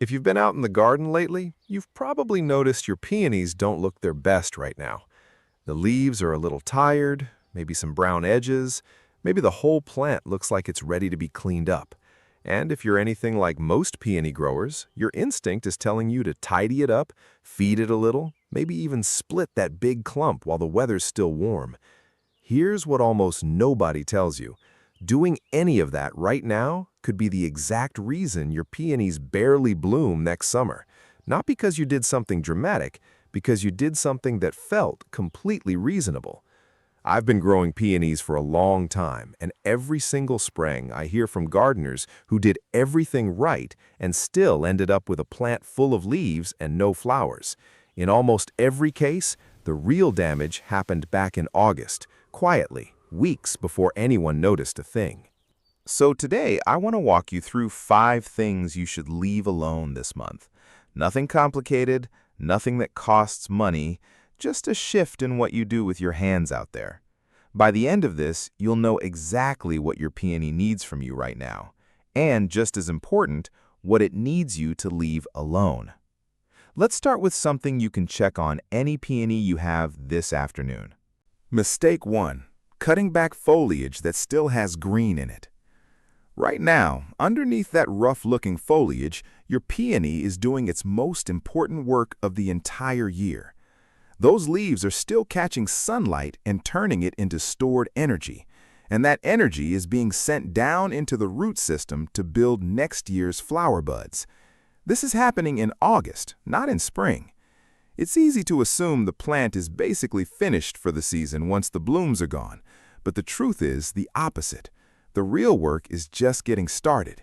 If you've been out in the garden lately, you've probably noticed your peonies don't look their best right now. The leaves are a little tired, maybe some brown edges, maybe the whole plant looks like it's ready to be cleaned up. And if you're anything like most peony growers, your instinct is telling you to tidy it up, feed it a little, maybe even split that big clump while the weather's still warm. Here's what almost nobody tells you. Doing any of that right now could be the exact reason your peonies barely bloom next summer. Not because you did something dramatic, because you did something that felt completely reasonable. I've been growing peonies for a long time, and every single spring I hear from gardeners who did everything right and still ended up with a plant full of leaves and no flowers. In almost every case, the real damage happened back in August, quietly, weeks before anyone noticed a thing. So today, I want to walk you through 5 things you should leave alone this month. Nothing complicated, nothing that costs money, just a shift in what you do with your hands out there. By the end of this, you'll know exactly what your peony needs from you right now, and just as important, what it needs you to leave alone. Let's start with something you can check on any peony you have this afternoon. Mistake 1. Cutting back foliage that still has green in it. Right now, underneath that rough-looking foliage, your peony is doing its most important work of the entire year. Those leaves are still catching sunlight and turning it into stored energy, and that energy is being sent down into the root system to build next year's flower buds. This is happening in August, not in spring. It's easy to assume the plant is basically finished for the season once the blooms are gone, but the truth is the opposite. The real work is just getting started.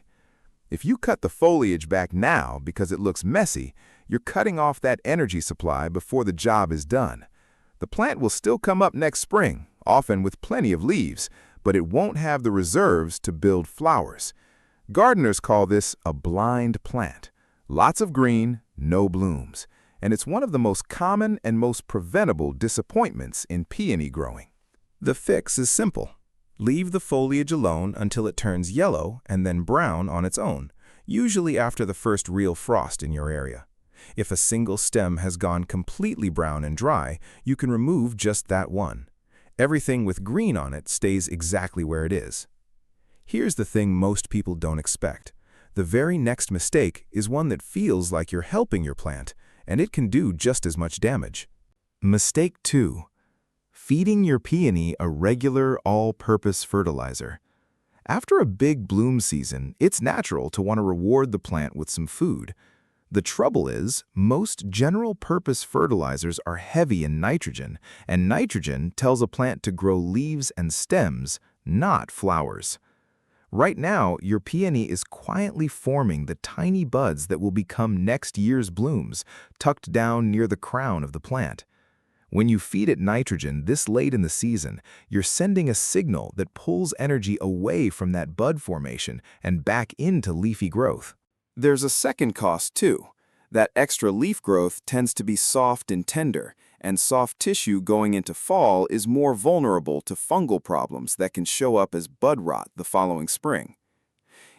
If you cut the foliage back now because it looks messy, you're cutting off that energy supply before the job is done. The plant will still come up next spring, often with plenty of leaves, but it won't have the reserves to build flowers. Gardeners call this a blind plant. Lots of green, no blooms. And it's one of the most common and most preventable disappointments in peony growing. The fix is simple. Leave the foliage alone until it turns yellow and then brown on its own, usually after the first real frost in your area. If a single stem has gone completely brown and dry, you can remove just that one. Everything with green on it stays exactly where it is. Here's the thing most people don't expect. The very next mistake is one that feels like you're helping your plant, and it can do just as much damage. Mistake 2. Feeding your peony a regular all-purpose fertilizer. After a big bloom season, it's natural to want to reward the plant with some food. The trouble is, most general-purpose fertilizers are heavy in nitrogen, and nitrogen tells a plant to grow leaves and stems, not flowers. Right now, your peony is quietly forming the tiny buds that will become next year's blooms, tucked down near the crown of the plant. When you feed it nitrogen this late in the season, you're sending a signal that pulls energy away from that bud formation and back into leafy growth. There's a second cost, too. That extra leaf growth tends to be soft and tender, and soft tissue going into fall is more vulnerable to fungal problems that can show up as bud rot the following spring.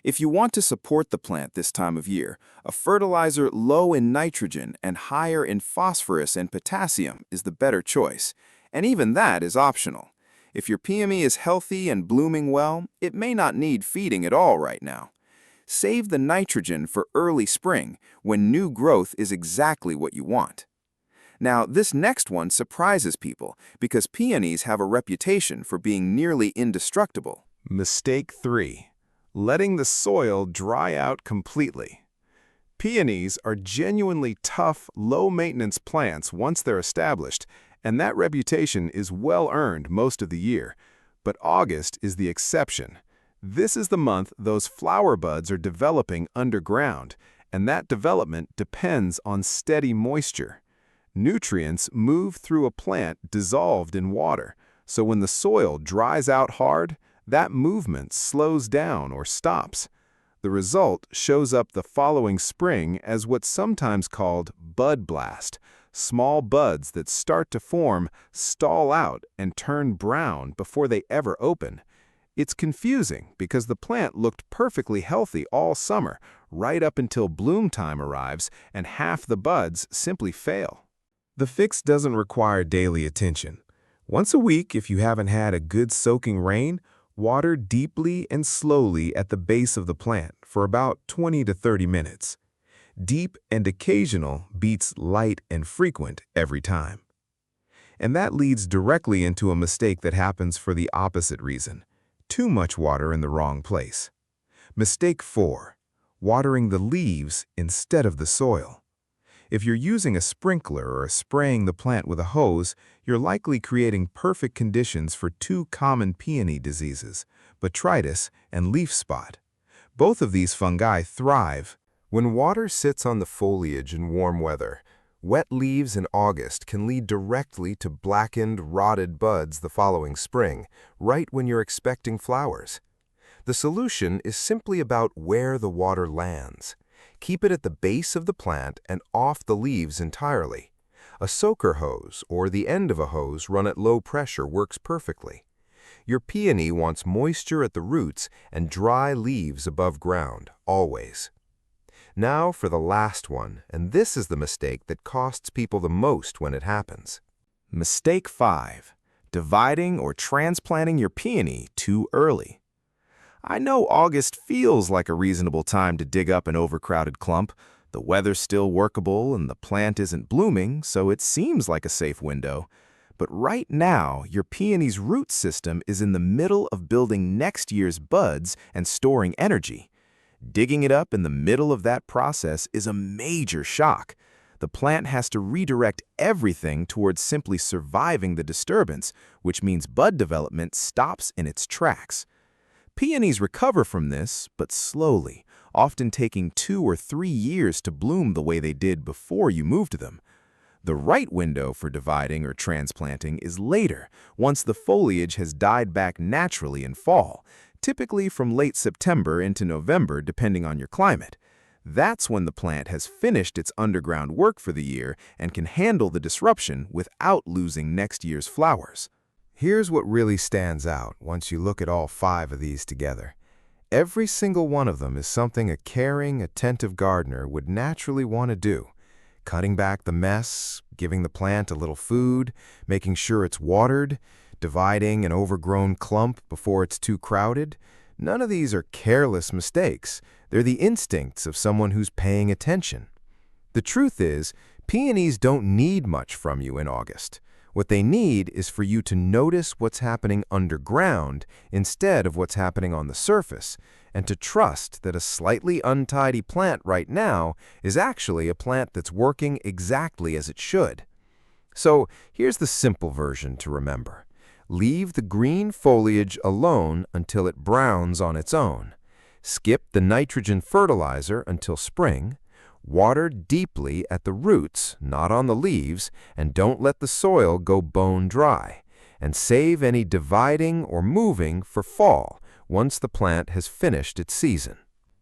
If you want to support the plant this time of year, a fertilizer low in nitrogen and higher in phosphorus and potassium is the better choice, and even that is optional. If your peony is healthy and blooming well, it may not need feeding at all right now. Save the nitrogen for early spring, when new growth is exactly what you want. Now, this next one surprises people because peonies have a reputation for being nearly indestructible. Mistake 3. Letting the soil dry out completely. Peonies are genuinely tough, low-maintenance plants once they're established, and that reputation is well-earned most of the year. But August is the exception. This is the month those flower buds are developing underground, and that development depends on steady moisture. Nutrients move through a plant dissolved in water, so when the soil dries out hard, that movement slows down or stops. The result shows up the following spring as what's sometimes called bud blast. Small buds that start to form, stall out, and turn brown before they ever open. It's confusing because the plant looked perfectly healthy all summer, right up until bloom time arrives, and half the buds simply fail. The fix doesn't require daily attention. Once a week, if you haven't had a good soaking rain, water deeply and slowly at the base of the plant for about 20 to 30 minutes. Deep and occasional beats light and frequent every time. And that leads directly into a mistake that happens for the opposite reason: too much water in the wrong place. Mistake 4. Watering the leaves instead of the soil. If you're using a sprinkler or spraying the plant with a hose, you're likely creating perfect conditions for two common peony diseases, botrytis and leaf spot. Both of these fungi thrive when water sits on the foliage in warm weather. Wet leaves in August can lead directly to blackened, rotted buds the following spring, right when you're expecting flowers. The solution is simply about where the water lands. Keep it at the base of the plant and off the leaves entirely. A soaker hose or the end of a hose run at low pressure works perfectly. Your peony wants moisture at the roots and dry leaves above ground, always. Now for the last one, and this is the mistake that costs people the most when it happens. Mistake 5. Dividing or transplanting your peony too early. I know August feels like a reasonable time to dig up an overcrowded clump. The weather's still workable and the plant isn't blooming, so it seems like a safe window. But right now, your peony's root system is in the middle of building next year's buds and storing energy. Digging it up in the middle of that process is a major shock. The plant has to redirect everything towards simply surviving the disturbance, which means bud development stops in its tracks. Peonies recover from this, but slowly, often taking 2 or 3 years to bloom the way they did before you moved them. The right window for dividing or transplanting is later, once the foliage has died back naturally in fall, typically from late September into November depending on your climate. That's when the plant has finished its underground work for the year and can handle the disruption without losing next year's flowers. Here's what really stands out once you look at all 5 of these together. Every single one of them is something a caring, attentive gardener would naturally want to do. Cutting back the mess, giving the plant a little food, making sure it's watered, dividing an overgrown clump before it's too crowded. None of these are careless mistakes. They're the instincts of someone who's paying attention. The truth is, peonies don't need much from you in August. What they need is for you to notice what's happening underground instead of what's happening on the surface, and to trust that a slightly untidy plant right now is actually a plant that's working exactly as it should. So here's the simple version to remember. Leave the green foliage alone until it browns on its own. Skip the nitrogen fertilizer until spring. Water deeply at the roots, not on the leaves, and don't let the soil go bone dry. And save any dividing or moving for fall once the plant has finished its season.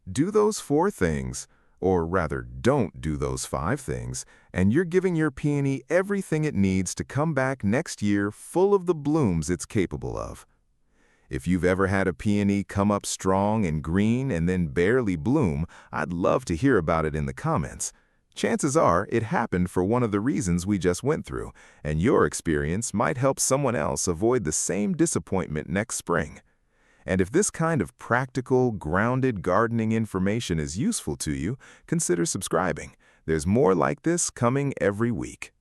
Do those 4 things, or rather don't do those 5 things, and you're giving your peony everything it needs to come back next year full of the blooms it's capable of. If you've ever had a peony come up strong and green and then barely bloom, I'd love to hear about it in the comments. Chances are it happened for one of the reasons we just went through, and your experience might help someone else avoid the same disappointment next spring. And if this kind of practical, grounded gardening information is useful to you, consider subscribing. There's more like this coming every week.